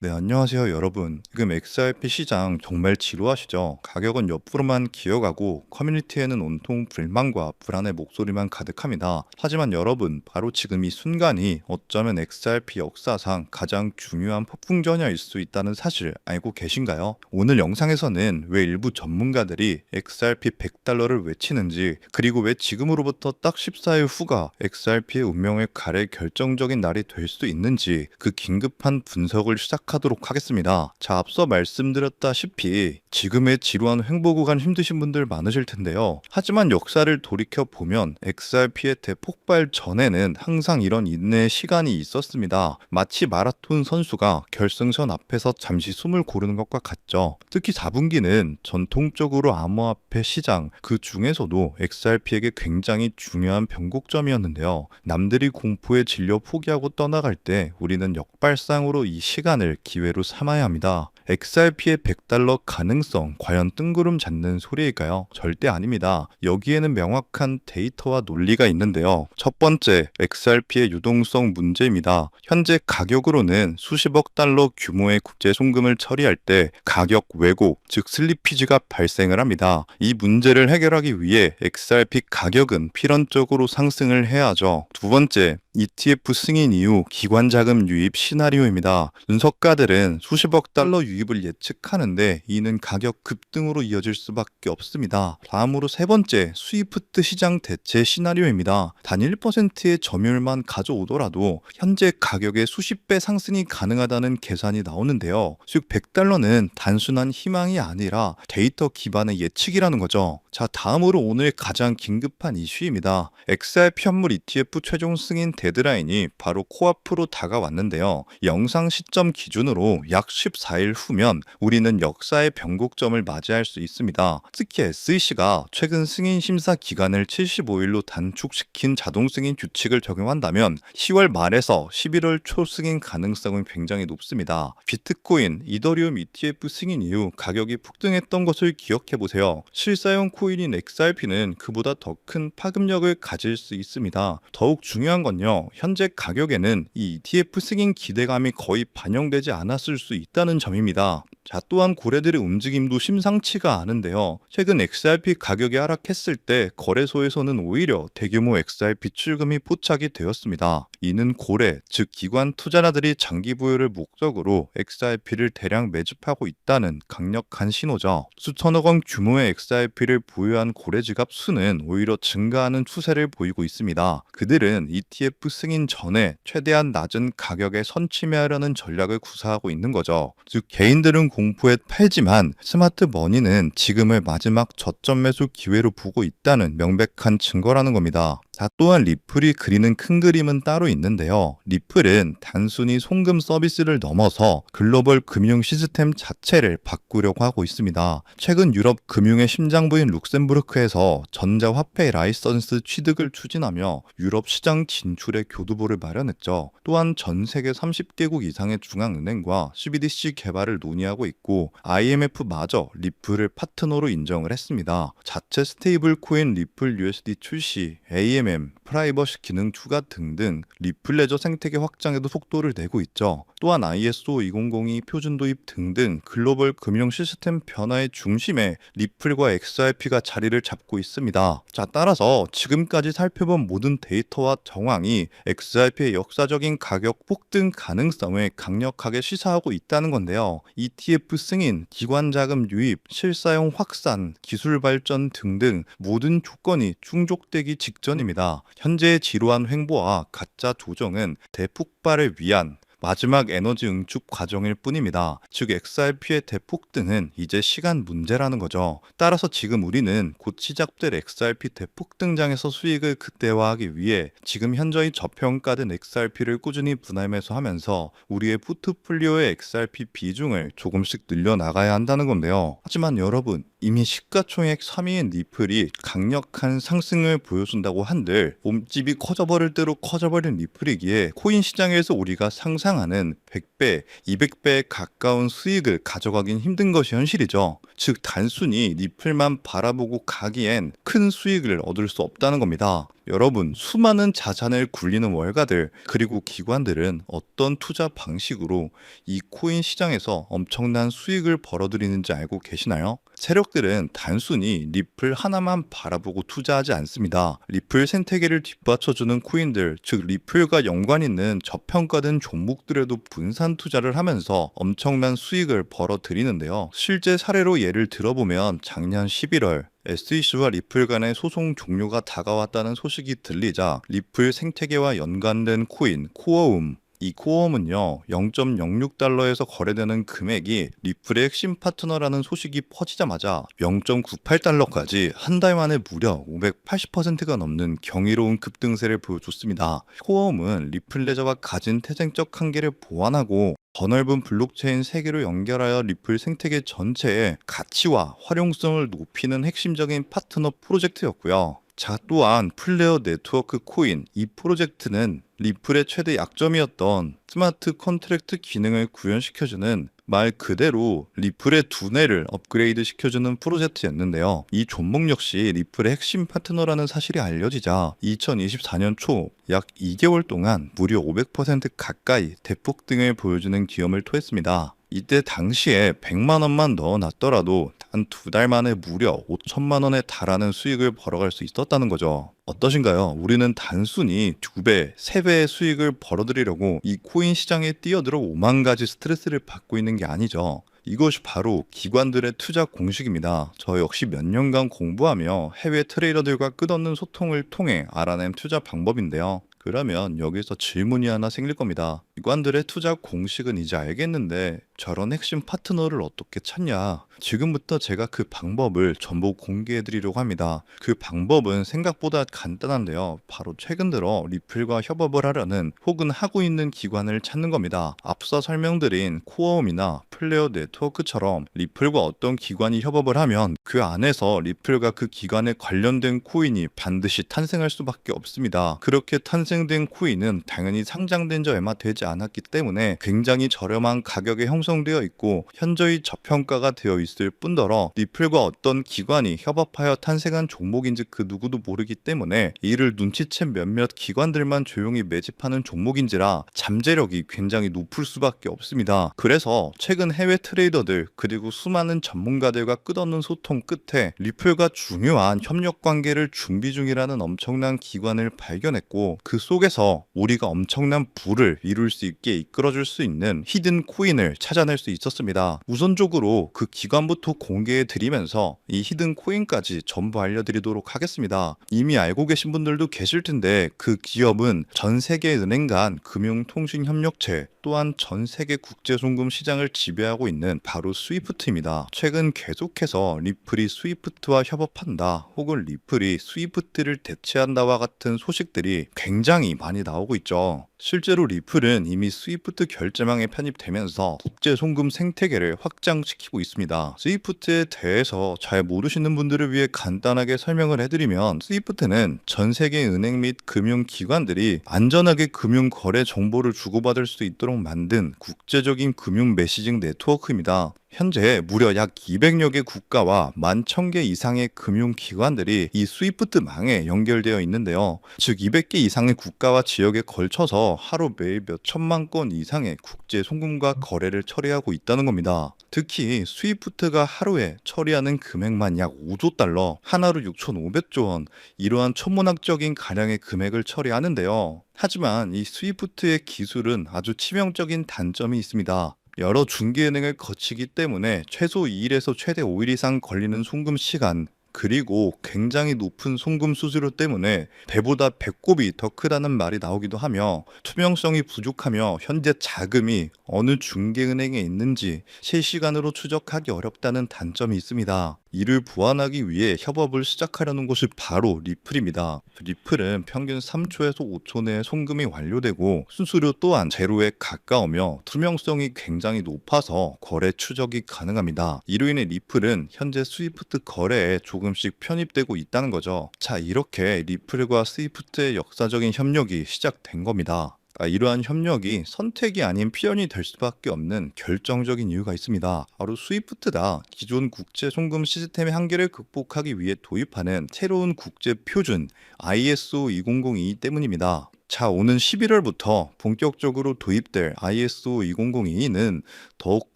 네, 안녕하세요, 여러분. 지금 XRP 시장 정말 지루하시죠? 가격은 옆으로만 기어가고 커뮤니티에는 온통 불만과 불안의 목소리만 가득합니다. 하지만 여러분, 바로 지금 이 순간이 어쩌면 XRP 역사상 가장 중요한 폭풍전야일 수 있다는 사실 알고 계신가요? 오늘 영상에서는 왜 일부 전문가들이 XRP 100달러를 외치는지, 그리고 왜 지금으로부터 딱 14일 후가 XRP의 운명을 가릴 결정적인 날이 될 수 있는지 그 긴급한 분석을 시작하도록 하겠습니다. 자, 앞서 말씀드렸다시피 지금의 지루한 횡보 구간 힘드신 분들 많으실 텐데요. 하지만 역사를 돌이켜 보면 XRP의 대폭발 전에는 항상 이런 인내의 시간이 있었습니다. 마치 마라톤 선수가 결승선 앞에서 잠시 숨을 고르는 것과 같죠. 특히 4분기는 전통적으로 암호화폐 시장 그 중에서도 XRP에게 굉장히 중요한 변곡점이었는데요. 남들이 공포에 질려 포기하고 떠나갈 때 우리는 역발상으로 이 시간을 기회로 삼아야 합니다. XRP의 100달러 가능성 과연 뜬구름 잡는 소리일까요? 절대 아닙니다. 여기에는 명확한 데이터와 논리가 있는데요. 첫 번째, XRP의 유동성 문제입니다. 현재 가격으로는 수십억 달러 규모의 국제 송금을 처리할 때 가격 왜곡, 즉 슬리피지가 발생을 합니다. 이 문제를 해결하기 위해 XRP 가격은 필연적으로 상승을 해야 하죠. 두 번째, ETF 승인 이후 기관 자금 유입 시나리오입니다. 분석가들은 수십억 달러 유입을 예측하는데 이는 가격 급등으로 이어질 수밖에 없습니다. 다음으로 세 번째, 스위프트 시장 대체 시나리오입니다. 단 1%의 점유율만 가져오더라도 현재 가격의 수십 배 상승이 가능하다는 계산이 나오는데요. 즉 100달러는 단순한 희망이 아니라 데이터 기반의 예측이라는 거죠. 자, 다음으로 오늘 가장 긴급한 이슈입니다. XRP 현물 ETF 최종 승인 데드라인이 바로 코앞으로 다가왔는데요. 영상 시점 기준으로 약 14일 후면 우리는 역사의 변곡점을 맞이할 수 있습니다. 특히 SEC가 최근 승인 심사 기간을 75일로 단축시킨 자동 승인 규칙을 적용한다면 10월 말에서 11월 초 승인 가능성은 굉장히 높습니다. 비트코인, 이더리움 ETF 승인 이후 가격이 폭등했던 것을 기억해 보세요. 실사용 코인인 XRP는 그보다 더 큰 파급력을 가질 수 있습니다. 더욱 중요한 건요, 현재 가격에는 이 ETF 승인 기대감이 거의 반영되지 않았을 수 있다는 점입니다. 자, 또한 고래들의 움직임도 심상치가 않은데요. 최근 XRP 가격이 하락했을 때 거래소에서는 오히려 대규모 XRP 출금이 포착이 되었습니다. 이는 고래, 즉 기관 투자자들이 장기 보유를 목적으로 XRP를 대량 매집하고 있다는 강력한 신호죠. 수천억 원 규모의 XRP를 보유한 고래 지갑 수는 오히려 증가하는 추세를 보이고 있습니다. 그들은 ETF 승인 전에 최대한 낮은 가격에 선취매하려는 전략을 구사하고 있는 거죠. 즉 개인들은 공포에 팔지만 스마트 머니는 지금을 마지막 저점 매수 기회로 보고 있다는 명백한 증거라는 겁니다. 자, 또한 리플이 그리는 큰 그림은 따로 있는데요. 리플은 단순히 송금 서비스를 넘어서 글로벌 금융 시스템 자체를 바꾸려고 하고 있습니다. 최근 유럽 금융의 심장부인 룩셈부르크에서 전자화폐 라이선스 취득을 추진하며 유럽 시장 진출의 교두보를 마련했죠. 또한 전 세계 30개국 이상의 중앙은행과 CBDC 개발을 논의하고 있고 IMF마저 리플을 파트너로 인정을 했습니다. 자체 스테이블 코인 리플 USD 출시, AMM, 프라이버시 기능 추가 등등 리플 레저 생태계 확장에도 속도를 내고 있죠. 또한 ISO 2002 표준 도입 등등 글로벌 금융 시스템 변화의 중심에 리플과 XRP가 자리를 잡고 있습니다. 자, 따라서 지금까지 살펴본 모든 데이터와 정황이 XRP의 역사적인 가격 폭등 가능성을 강력하게 시사하고 있다는 건데요. ETF 승인, 기관 자금 유입, 실사용 확산, 기술 발전 등등 모든 조건이 충족되기 직전입니다. 현재의 지루한 횡보와 가짜 조정은 대폭발을 위한 마지막 에너지 응축 과정일 뿐입니다. 즉 XRP의 대폭등은 이제 시간 문제라는 거죠. 따라서 지금 우리는 곧 시작될 XRP 대폭등장에서 수익을 극대화하기 위해 지금 현저히 저평가된 XRP를 꾸준히 분할 매수하면서 우리의 포트폴리오의 XRP 비중을 조금씩 늘려나가야 한다는 건데요. 하지만 여러분, 이미 시가총액 3위인 리플이 강력한 상승을 보여준다고 한들 몸집이 커져버릴 대로 커져버린 리플이기에 코인 시장에서 우리가 상상하는 100배, 200배에 가까운 수익을 가져가긴 힘든 것이 현실이죠. 즉 단순히 리플만 바라보고 가기엔 큰 수익을 얻을 수 없다는 겁니다. 여러분, 수많은 자산을 굴리는 월가들 그리고 기관들은 어떤 투자 방식으로 이 코인 시장에서 엄청난 수익을 벌어들이는지 알고 계시나요? 세력들은 단순히 리플 하나만 바라보고 투자하지 않습니다. 리플 생태계를 뒷받쳐주는 코인들, 즉 리플과 연관 있는 저평가된 종목들에도 분산 투자를 하면서 엄청난 수익을 벌어들이는데요. 실제 사례로 예를 들어보면 작년 11월 SEC와 리플 간의 소송 종료가 다가왔다는 소식이 들리자 리플 생태계와 연관된 코인 코어움, 이 코어움은요 0.06달러에서 거래되는 금액이 리플의 핵심 파트너라는 소식이 퍼지자마자 0.98달러까지 한 달 만에 무려 580%가 넘는 경이로운 급등세를 보여줬습니다. 코어움은 리플 레저가 가진 태생적 한계를 보완하고 더 넓은 블록체인 세계로 연결하여 리플 생태계 전체의 가치와 활용성을 높이는 핵심적인 파트너 프로젝트였고요. 자, 또한 플레어 네트워크 코인 이 프로젝트는 리플의 최대 약점이었던 스마트 컨트랙트 기능을 구현시켜주는 말 그대로 리플의 두뇌를 업그레이드 시켜주는 프로젝트였는데요. 이 종목 역시 리플의 핵심 파트너라는 사실이 알려지자 2024년 초 약 2개월 동안 무려 500% 가까이 대폭등을 보여주는 기염을 토했습니다. 이때 당시에 100만 원만 넣어놨더라도 단 2달 만에 무려 5천만 원에 달하는 수익을 벌어갈 수 있었다는 거죠. 어떠신가요? 우리는 단순히 2배, 3배의 수익을 벌어들이려고 이 코인 시장에 뛰어들어 5만 가지 스트레스를 받고 있는 게 아니죠. 이것이 바로 기관들의 투자 공식입니다. 저 역시 몇 년간 공부하며 해외 트레이더들과 끝없는 소통을 통해 알아낸 투자 방법인데요. 그러면 여기서 질문이 하나 생길 겁니다. 기관들의 투자 공식은 이제 알겠는데 저런 핵심 파트너를 어떻게 찾냐? 지금부터 제가 그 방법을 전부 공개해 드리려고 합니다. 그 방법은 생각보다 간단한데요. 바로 최근 들어 리플과 협업을 하려는 혹은 하고 있는 기관을 찾는 겁니다. 앞서 설명드린 코어움이나 플레어 네트워크처럼 리플과 어떤 기관이 협업을 하면 그 안에서 리플과 그 기관에 관련된 코인이 반드시 탄생할 수밖에 없습니다. 그렇게 탄생된 코인은 당연히 상장된 지 얼마 되지 않았기 때문에 굉장히 저렴한 가격에 형성되어 있고 현저히 저평가가 되어 있을 뿐더러 리플과 어떤 기관이 협업하여 탄생한 종목인지 그 누구도 모르기 때문에 이를 눈치챈 몇몇 기관들만 조용히 매집하는 종목인지라 잠재력이 굉장히 높을 수밖에 없습니다. 그래서 최근 해외 트레이더들 그리고 수많은 전문가들과 끝없는 소통 끝에 리플과 중요한 협력 관계를 준비 중이라는 엄청난 기관을 발견했고 그 속에서 우리가 엄청난 부를 이룰 수 있게 이끌어줄 수 있는 히든 코인을 찾아낼 수 있었습니다. 우선적으로 그 기관부터 공개해 드리면서 이 히든 코인까지 전부 알려드리도록 하겠습니다. 이미 알고 계신 분들도 계실 텐데 그 기업은 전 세계 은행 간 금융통신협력체 또한 전 세계 국제송금 시장을 지배하고 있는 바로 스위프트입니다. 최근 계속해서 리플이 스위프트와 협업한다 혹은 리플이 스위프트를 대체한다와 같은 소식들이 굉장히 많이 나오고 있죠. 실제로 리플은 이미 스위프트 결제망에 편입되면서 국제 송금 생태계를 확장시키고 있습니다. 스위프트에 대해서 잘 모르시는 분들을 위해 간단하게 설명을 해드리면 스위프트는 전 세계 은행 및 금융기관들이 안전하게 금융 거래 정보를 주고받을 수 있도록 만든 국제적인 금융 메시징 네트워크입니다. 현재 무려 약 200여 개 국가와 11,000개 이상의 금융기관들이 이 스위프트망에 연결되어 있는데요. 즉 200개 이상의 국가와 지역에 걸쳐서 하루 매일 몇 천만 건 이상의 국제 송금과 거래를 처리하고 있다는 겁니다. 특히 스위프트가 하루에 처리하는 금액만 약 5조 달러, 하나로 6,500조 원, 이러한 천문학적인 가량의 금액을 처리하는데요. 하지만 이 스위프트의 기술은 아주 치명적인 단점이 있습니다. 여러 중개은행을 거치기 때문에 최소 2일에서 최대 5일 이상 걸리는 송금 시간, 그리고 굉장히 높은 송금 수수료 때문에 배보다 배꼽이 더 크다는 말이 나오기도 하며 투명성이 부족하며 현재 자금이 어느 중개은행에 있는지 실시간으로 추적하기 어렵다는 단점이 있습니다. 이를 보완하기 위해 협업을 시작하려는 것이 바로 리플입니다. 리플은 평균 3초에서 5초 내에 송금이 완료되고 수수료 또한 제로에 가까우며 투명성이 굉장히 높아서 거래 추적이 가능합니다. 이로 인해 리플은 현재 스위프트 거래에 조금씩 편입되고 있다는 거죠. 자, 이렇게 리플과 스위프트의 역사적인 협력이 시작된 겁니다. 이러한 협력이 선택이 아닌 필연이 될 수밖에 없는 결정적인 이유가 있습니다. 바로 스위프트다. 기존 국제 송금 시스템의 한계를 극복하기 위해 도입하는 새로운 국제 표준 ISO 2002 때문입니다. 자, 오는 11월부터 본격적으로 도입될 ISO 2002는 더욱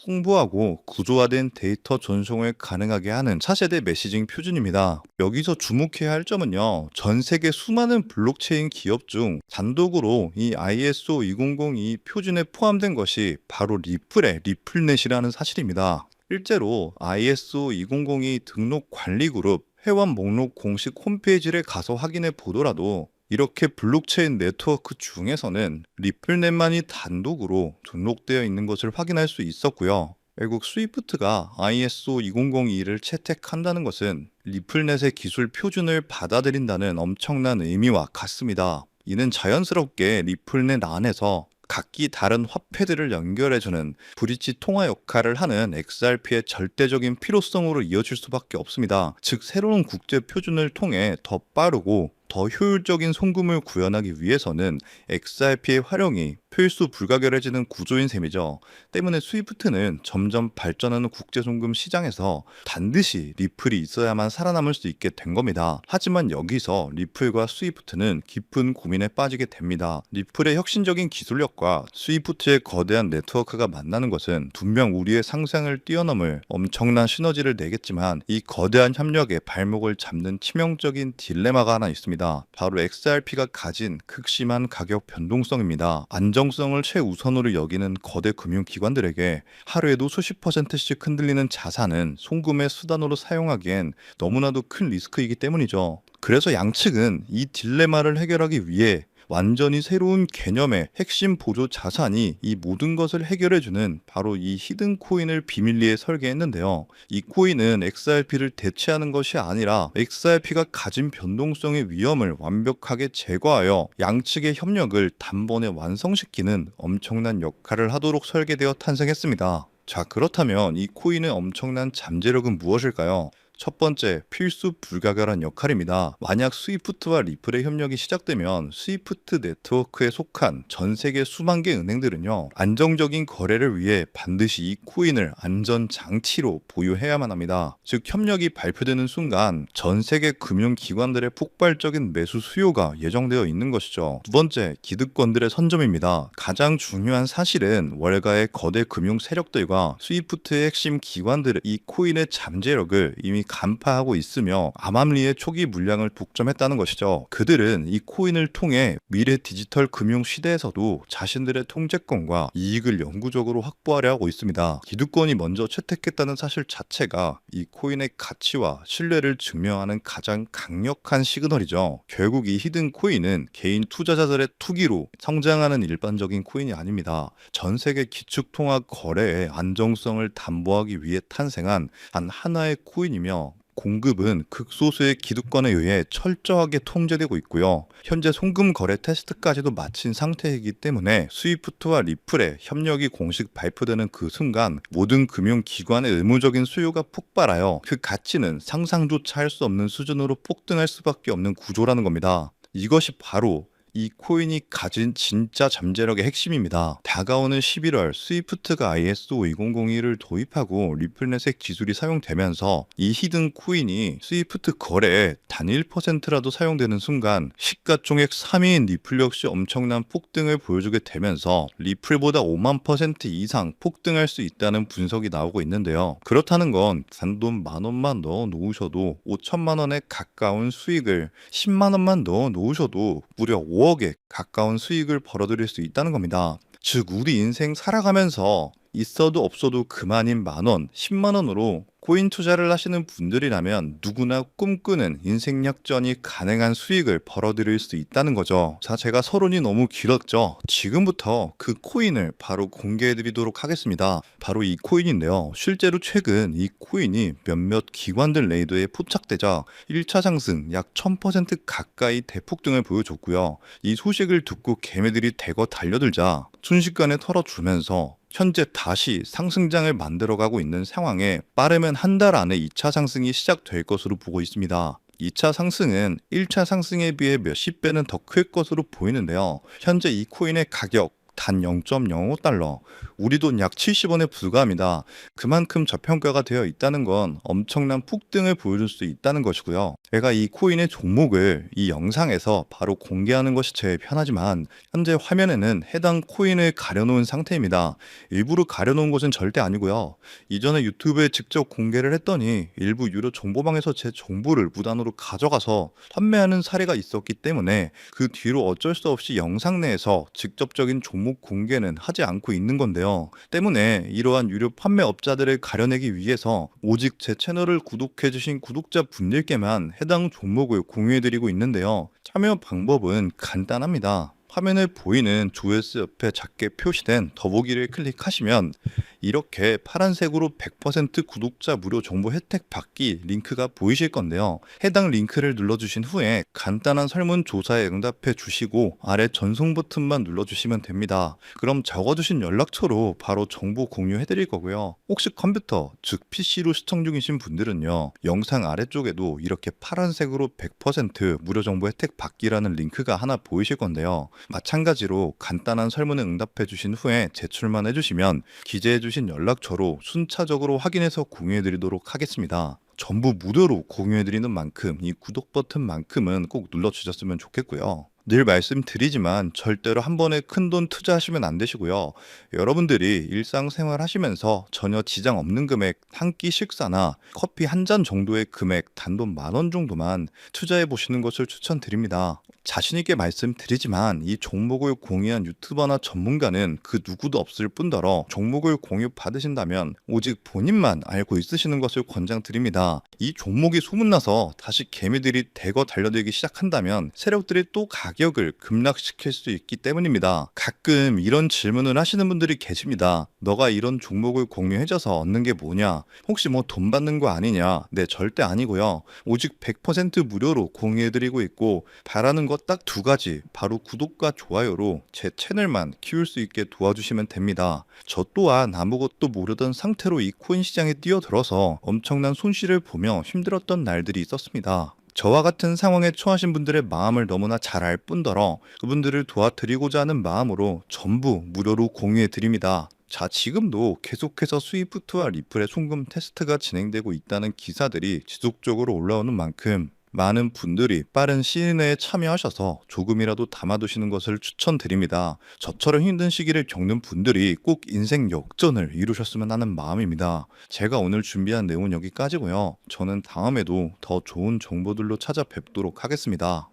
풍부하고 구조화된 데이터 전송을 가능하게 하는 차세대 메시징 표준입니다. 여기서 주목해야 할 점은요, 전 세계 수많은 블록체인 기업 중 단독으로 이 ISO 2002 표준에 포함된 것이 바로 리플의 리플넷이라는 사실입니다. 실제로 ISO 2002 등록 관리 그룹 회원 목록 공식 홈페이지를 가서 확인해 보더라도 이렇게 블록체인 네트워크 중에서는 리플넷만이 단독으로 등록되어 있는 것을 확인할 수 있었고요. 결국 스위프트가 ISO 2002를 채택한다는 것은 리플넷의 기술 표준을 받아들인다는 엄청난 의미와 같습니다. 이는 자연스럽게 리플넷 안에서 각기 다른 화폐들을 연결해주는 브릿지 통화 역할을 하는 XRP의 절대적인 필요성으로 이어질 수밖에 없습니다. 즉, 새로운 국제 표준을 통해 더 빠르고 더 효율적인 송금을 구현하기 위해서는 XRP의 활용이 필수 불가결해지는 구조인 셈이죠. 때문에 스위프트는 점점 발전하는 국제송금 시장에서 반드시 리플이 있어야만 살아남을 수 있게 된 겁니다. 하지만 여기서 리플과 스위프트는 깊은 고민에 빠지게 됩니다. 리플의 혁신적인 기술력과 스위프트의 거대한 네트워크가 만나는 것은 분명 우리의 상상을 뛰어넘을 엄청난 시너지를 내겠지만 이 거대한 협력에 발목을 잡는 치명적인 딜레마가 하나 있습니다. 바로 XRP가 가진 극심한 가격 변동성입니다. 안정성을 최우선으로 여기는 거대 금융기관들에게 하루에도 수십 %씩 흔들리는 자산은 송금의 수단으로 사용하기엔 너무나도 큰 리스크이기 때문이죠. 그래서 양측은 이 딜레마를 해결하기 위해 완전히 새로운 개념의 핵심 보조 자산이 이 모든 것을 해결해주는 바로 이 히든 코인을 비밀리에 설계했는데요. 이 코인은 XRP를 대체하는 것이 아니라 XRP가 가진 변동성의 위험을 완벽하게 제거하여 양측의 협력을 단번에 완성시키는 엄청난 역할을 하도록 설계되어 탄생했습니다. 자, 그렇다면 이 코인의 엄청난 잠재력은 무엇일까요? 첫 번째, 필수 불가결한 역할입니다. 만약 스위프트와 리플의 협력이 시작되면 스위프트 네트워크에 속한 전 세계 수만 개 은행들은요, 안정적인 거래를 위해 반드시 이 코인을 안전 장치로 보유해야만 합니다. 즉, 협력이 발표되는 순간 전 세계 금융기관들의 폭발적인 매수 수요가 예정되어 있는 것이죠. 두 번째, 기득권들의 선점입니다. 가장 중요한 사실은 월가의 거대 금융 세력들과 스위프트의 핵심 기관들의 이 코인의 잠재력을 이미 간파하고 있으며 암암리의 초기 물량을 독점했다는 것이죠. 그들은 이 코인을 통해 미래 디지털 금융 시대에서도 자신들의 통제권과 이익을 영구적으로 확보하려 하고 있습니다. 기득권이 먼저 채택했다는 사실 자체가 이 코인의 가치와 신뢰를 증명하는 가장 강력한 시그널이죠. 결국 이 히든 코인은 개인 투자자들의 투기로 성장하는 일반적인 코인이 아닙니다. 전 세계 기축통화 거래의 안정성을 담보하기 위해 탄생한 단 하나의 코인이며 공급은 극소수의 기득권에 의해 철저하게 통제되고 있고요. 현재 송금 거래 테스트까지도 마친 상태이기 때문에 스위프트와 리플의 협력이 공식 발표되는 그 순간 모든 금융기관의 의무적인 수요가 폭발하여 그 가치는 상상조차 할 수 없는 수준으로 폭등할 수밖에 없는 구조라는 겁니다. 이것이 바로 이 코인이 가진 진짜 잠재력의 핵심입니다. 다가오는 11월 스위프트가 ISO 2002를 도입하고 리플넷의 기술이 사용되면서 이 히든 코인이 스위프트 거래에 단 1%라도 사용되는 순간 시가총액 3위인 리플 역시 엄청난 폭등을 보여주게 되면서 리플보다 5만 % 이상 폭등할 수 있다는 분석이 나오고 있는데요. 그렇다는 건 단돈 10,000원만 넣어 놓으셔도 5천만 원에 가까운 수익을 10만 원만 넣어 놓으셔도 무려 5억에 가까운 수익을 벌어들일 수 있다는 겁니다. 즉, 우리 인생 살아가면서 있어도 없어도 그만인 만원, 10만 원으로 코인 투자를 하시는 분들이라면 누구나 꿈꾸는 인생 역전이 가능한 수익을 벌어들일 수 있다는 거죠. 자, 제가 서론이 너무 길었죠. 지금부터 그 코인을 바로 공개해 드리도록 하겠습니다. 바로 이 코인인데요. 실제로 최근 이 코인이 몇몇 기관들 레이더에 포착되자 1차 상승 약 1000% 가까이 대폭등을 보여줬고요. 이 소식을 듣고 개미들이 대거 달려들자 순식간에 털어주면서 현재 다시 상승장을 만들어가고 있는 상황에 빠르면 한 달 안에 2차 상승이 시작될 것으로 보고 있습니다. 2차 상승은 1차 상승에 비해 몇십 배는 더 클 것으로 보이는데요. 현재 이 코인의 가격 단 0.05달러, 우리 돈 약 70원에 불과합니다. 그만큼 저평가가 되어 있다는 건 엄청난 폭등을 보여줄 수 있다는 것이고요. 제가 이 코인의 종목을 이 영상에서 바로 공개하는 것이 제일 편하지만 현재 화면에는 해당 코인을 가려놓은 상태입니다. 일부러 가려놓은 것은 절대 아니고요. 이전에 유튜브에 직접 공개를 했더니 일부 유료 정보방에서 제 정보를 무단으로 가져가서 판매하는 사례가 있었기 때문에 그 뒤로 어쩔 수 없이 영상 내에서 직접적인 종목 공개는 하지 않고 있는 건데요. 때문에 이러한 유료 판매업자들을 가려내기 위해서 오직 제 채널을 구독해주신 구독자분들께만 해당 종목을 공유해드리고 있는데요. 참여 방법은 간단합니다. 화면에 보이는 조회수 옆에 작게 표시된 더보기를 클릭하시면 이렇게 파란색으로 100% 구독자 무료 정보 혜택 받기 링크가 보이실 건데요. 해당 링크를 눌러주신 후에 간단한 설문조사에 응답해 주시고 아래 전송 버튼만 눌러주시면 됩니다. 그럼 적어주신 연락처로 바로 정보 공유해 드릴 거고요. 혹시 컴퓨터, 즉 PC로 시청 중이신 분들은요. 영상 아래쪽에도 이렇게 파란색으로 100% 무료 정보 혜택 받기라는 링크가 하나 보이실 건데요. 마찬가지로 간단한 설문에 응답해 주신 후에 제출만 해주시면 기재해 주신 연락처로 순차적으로 확인해서 공유해 드리도록 하겠습니다. 전부 무료로 공유해 드리는 만큼 이 구독 버튼만큼은 꼭 눌러 주셨으면 좋겠고요. 늘 말씀드리지만 절대로 한 번에 큰돈 투자하시면 안 되시고요. 여러분들이 일상생활 하시면서 전혀 지장 없는 금액 한 끼 식사나 커피 한 잔 정도의 금액 단돈 10,000원 정도만 투자해 보시는 것을 추천드립니다. 자신 있게 말씀드리지만 이 종목을 공유한 유튜버나 전문가는 그 누구도 없을 뿐더러 종목을 공유 받으신다면 오직 본인만 알고 있으시는 것을 권장드립니다. 이 종목이 소문나서 다시 개미들이 대거 달려들기 시작한다면 세력들이 또 가격을 급락시킬 수 있기 때문입니다. 가끔 이런 질문을 하시는 분들이 계십니다. 너가 이런 종목을 공유해줘서 얻는 게 뭐냐? 혹시 뭐 돈 받는 거 아니냐? 네, 절대 아니고요. 오직 100% 무료로 공유해드리고 있고 바라는 것 딱 두 가지, 바로 구독과 좋아요로 제 채널만 키울 수 있게 도와주시면 됩니다. 저 또한 아무것도 모르던 상태로 이 코인 시장에 뛰어들어서 엄청난 손실을 보며 힘들었던 날들이 있었습니다. 저와 같은 상황에 처하신 분들의 마음을 너무나 잘 알 뿐더러 그분들을 도와드리고자 하는 마음으로 전부 무료로 공유해 드립니다. 자, 지금도 계속해서 스위프트와 리플의 송금 테스트가 진행되고 있다는 기사들이 지속적으로 올라오는 만큼 많은 분들이 빠른 시일 내에 참여하셔서 조금이라도 담아두시는 것을 추천드립니다. 저처럼 힘든 시기를 겪는 분들이 꼭 인생 역전을 이루셨으면 하는 마음입니다. 제가 오늘 준비한 내용은 여기까지고요. 저는 다음에도 더 좋은 정보들로 찾아뵙도록 하겠습니다.